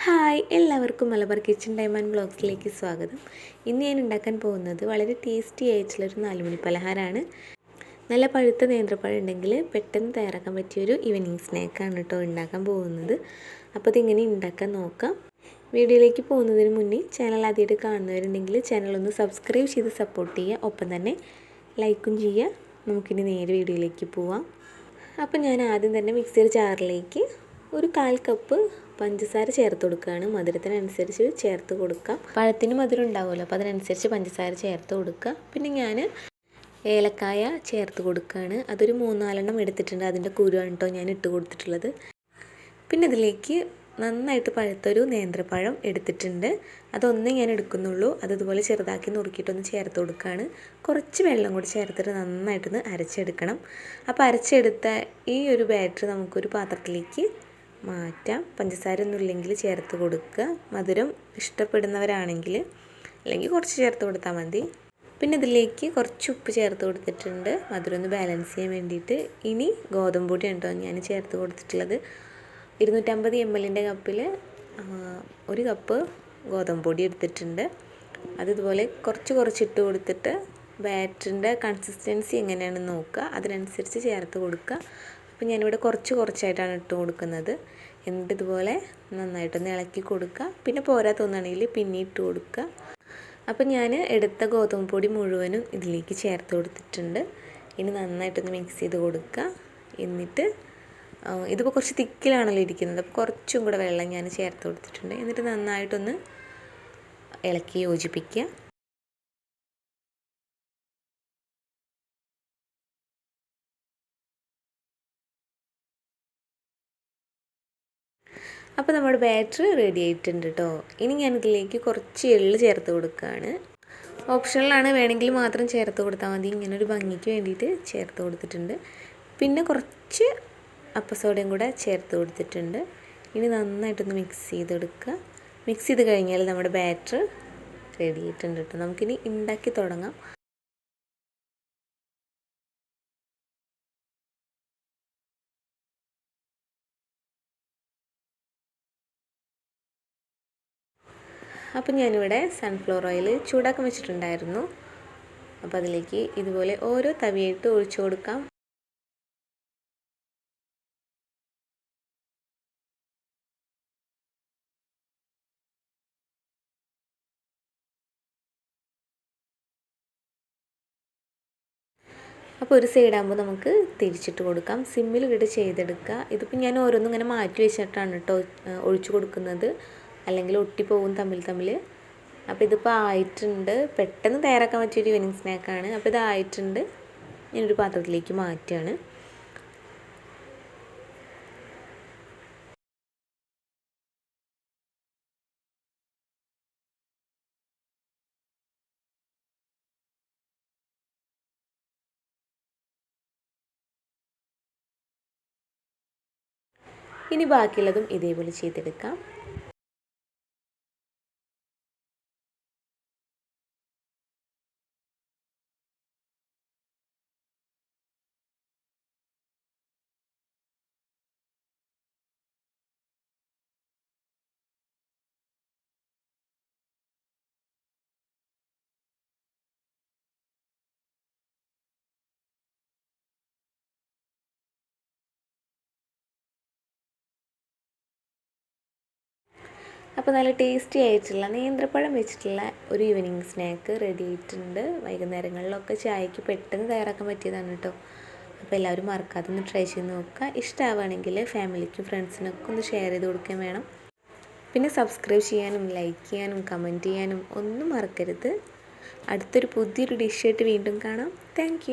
Hi, എല്ലാവർക്കും Malabar kitchen time and വ്ളോഗ്സിലേക്ക് സ്വാഗതം. ഇന്ന് ഞാൻ ഉണ്ടാക്കാൻ പോകുന്നത് വളരെ ടേസ്റ്റി ആയിട്ടുള്ളൊരു 4 മണി പലഹാരമാണ്. നല്ല പഴുത്ത നേന്ത്രപ്പഴം ഉണ്ടെങ്കിൽ പെട്ടെന്ന് തയ്യാറാക്കാൻ പറ്റിയൊരു ഈവനിങ് സ്നാക്കാണ് കേട്ടോ ഉണ്ടാക്കാൻ പോകുന്നത്. അപ്പോൾ ഇതിങ്ങനെ ഉണ്ടാക്കാൻ നോക്കാം. വീഡിയോയിലേക്ക് പോകുന്നതിന് മുന്നേ ചാനൽ ആദ്യമായിട്ട് കാണുന്നവരുണ്ടെങ്കിൽ ചാനലൊന്ന് സബ്സ്ക്രൈബ് ചെയ്ത് സപ്പോർട്ട് ചെയ്യുക. ഒപ്പം തന്നെ ലൈക്കും ചെയ്യുക. നമുക്കിനി നേരെ വീഡിയോയിലേക്ക് പോവാം. അപ്പോൾ ഞാൻ ആദ്യം തന്നെ മിക്സിയുടെ ജാറിലേക്ക് ഒരു 1/4 കപ്പ് പഞ്ചസാര ചേർത്ത് കൊടുക്കുകയാണ്. മധുരത്തിനനുസരിച്ച് ചേർത്ത് കൊടുക്കാം. പഴത്തിന് മധുരം ഉണ്ടാവുമല്ലോ, അപ്പോൾ അതിനനുസരിച്ച് പഞ്ചസാര ചേർത്ത് കൊടുക്കുക. പിന്നെ ഞാൻ ഏലക്കായ ചേർത്ത് കൊടുക്കുകയാണ്. അതൊരു 3-4 എടുത്തിട്ടുണ്ട്. അതിൻ്റെ കുരുവാണ് കേട്ടോ ഞാൻ ഇട്ട് കൊടുത്തിട്ടുള്ളത്. പിന്നെ ഇതിലേക്ക് നന്നായിട്ട് പഴുത്തൊരു നേന്ത്രപ്പഴം എടുത്തിട്ടുണ്ട്. അതൊന്നേ ഞാൻ എടുക്കുന്നുള്ളൂ. അതുപോലെ ചെറുതാക്കി നുറുക്കിയിട്ടൊന്ന് ചേർത്ത് കൊടുക്കുകയാണ്. കുറച്ച് വെള്ളം കൂടി ചേർത്തിട്ട് നന്നായിട്ടൊന്ന് അരച്ചെടുക്കണം. അപ്പോൾ അരച്ചെടുത്ത ഈ ഒരു ബാറ്റർ നമുക്കൊരു പാത്രത്തിലേക്ക് മാറ്റാം. പഞ്ചസാര ഒന്നും ഇല്ലെങ്കിൽ ചേർത്ത് കൊടുക്കുക. മധുരം ഇഷ്ടപ്പെടുന്നവരാണെങ്കിൽ അല്ലെങ്കിൽ കുറച്ച് ചേർത്ത് കൊടുത്താൽ മതി. പിന്നെ ഇതിലേക്ക് കുറച്ച് ഉപ്പ് ചേർത്ത് കൊടുത്തിട്ടുണ്ട്, മധുരം ഒന്ന് ബാലൻസ് ചെയ്യാൻ വേണ്ടിയിട്ട്. ഇനി ഗോതമ്പ് പൊടിയാണ് കേട്ടോ ഞാൻ ചേർത്ത് കൊടുത്തിട്ടുള്ളത്. 250 ml കപ്പിൽ 1 കപ്പ് ഗോതമ്പ് പൊടി എടുത്തിട്ടുണ്ട്. അതുപോലെ കുറച്ചിട്ട് കൊടുത്തിട്ട് ബാറ്ററിൻ്റെ കൺസിസ്റ്റൻസി എങ്ങനെയാണെന്ന് നോക്കുക, അതിനനുസരിച്ച് ചേർത്ത് കൊടുക്കുക. അപ്പോൾ ഞാനിവിടെ കുറച്ചായിട്ടാണ് ഇട്ട് കൊടുക്കുന്നത്. എന്നിട്ട് ഇതുപോലെ നന്നായിട്ടൊന്ന് ഇളക്കി കൊടുക്കുക. പിന്നെ പോരാ തോന്നുകയാണെങ്കിൽ പിന്നെ ഇട്ട് കൊടുക്കുക. അപ്പോൾ ഞാൻ എടുത്ത ഗോതമ്പ് പൊടി മുഴുവനും ഇതിലേക്ക് ചേർത്ത് കൊടുത്തിട്ടുണ്ട്. ഇനി നന്നായിട്ടൊന്ന് മിക്സ് ചെയ്ത് കൊടുക്കുക. എന്നിട്ട് ഇതിപ്പോൾ കുറച്ച് തിക്കിലാണല്ലോ ഇരിക്കുന്നത്, അപ്പോൾ കുറച്ചും കൂടെ വെള്ളം ഞാൻ ചേർത്ത് കൊടുത്തിട്ടുണ്ട്. എന്നിട്ട് നന്നായിട്ടൊന്ന് ഇളക്കി യോജിപ്പിക്കുക. അപ്പോൾ നമ്മുടെ ബാറ്റർ റെഡി ആയിട്ടുണ്ട് കേട്ടോ. ഇനി ഞാനിതിലേക്ക് കുറച്ച് എള്ള് ചേർത്ത് കൊടുക്കുകയാണ്. ഓപ്ഷണലാണ്, വേണമെങ്കിൽ മാത്രം ചേർത്ത് കൊടുത്താൽ മതി. ഇങ്ങനൊരു ഭംഗിക്ക് വേണ്ടിയിട്ട് ചേർത്ത് കൊടുത്തിട്ടുണ്ട്. പിന്നെ കുറച്ച് അപ്പസോഡയും കൂടെ ചേർത്ത് കൊടുത്തിട്ടുണ്ട്. ഇനി നന്നായിട്ടൊന്ന് മിക്സ് ചെയ്തെടുക്കുക. മിക്സ് ചെയ്ത് കഴിഞ്ഞാൽ നമ്മുടെ ബാറ്റർ റെഡി ആയിട്ടുണ്ട് കേട്ടോ. നമുക്കിനി ഉണ്ടാക്കി തുടങ്ങാം. അപ്പം ഞാനിവിടെ സൺഫ്ലവർ ഓയിൽ ചൂടാക്കാൻ വെച്ചിട്ടുണ്ടായിരുന്നു. അപ്പോൾ അതിലേക്ക് ഇതുപോലെ ഓരോ തവിയായിട്ട് ഒഴിച്ചു കൊടുക്കാം. അപ്പോൾ ഒരു സൈഡാകുമ്പോൾ നമുക്ക് തിരിച്ചിട്ട് കൊടുക്കാം. സിമ്മിൽ ഇട്ട് ചെയ്തെടുക്കുക. ഇതിപ്പോൾ ഞാൻ ഓരോന്നും ഇങ്ങനെ മാറ്റി വെച്ചിട്ടാണ് കേട്ടോ ഒഴിച്ചു കൊടുക്കുന്നത്, അല്ലെങ്കിൽ ഒട്ടിപ്പോകും തമ്മിൽ. അപ്പോൾ ഇതിപ്പോൾ ആയിട്ടുണ്ട്. പെട്ടെന്ന് തയ്യാറാക്കാൻ പറ്റിയൊരു ഈവനിങ് സ്നാക്കാണ്. അപ്പോൾ ഇതായിട്ടുണ്ട്. ഞാനൊരു പാത്രത്തിലേക്ക് മാറ്റുകയാണ്. ഇനി ബാക്കിയുള്ളതും ഇതേപോലെ ചെയ്തെടുക്കാം. അപ്പോൾ നല്ല ടേസ്റ്റി ആയിട്ടുള്ള നേന്ത്രപ്പഴം വെച്ചിട്ടുള്ള ഒരു ഈവനിങ് സ്നാക്ക് റെഡി ആയിട്ടുണ്ട്. വൈകുന്നേരങ്ങളിലൊക്കെ ചായക്ക് പെട്ടെന്ന് തയ്യാറാക്കാൻ പറ്റിയതാണ് കേട്ടോ. അപ്പോൾ എല്ലാവരും മറക്കാതെ ഒന്ന് ട്രൈ ചെയ്ത് നോക്കുക. ഇഷ്ടമാവുകയാണെങ്കിൽ ഫാമിലിക്കും ഫ്രണ്ട്സിനൊക്കെ ഒന്ന് ഷെയർ ചെയ്ത് കൊടുക്കാൻ വേണം. പിന്നെ സബ്സ്ക്രൈബ് ചെയ്യാനും ലൈക്ക് ചെയ്യാനും കമൻറ്റ് ചെയ്യാനും ഒന്നും മറക്കരുത്. അടുത്തൊരു പുതിയൊരു ഡിഷായിട്ട് വീണ്ടും കാണാം. താങ്ക്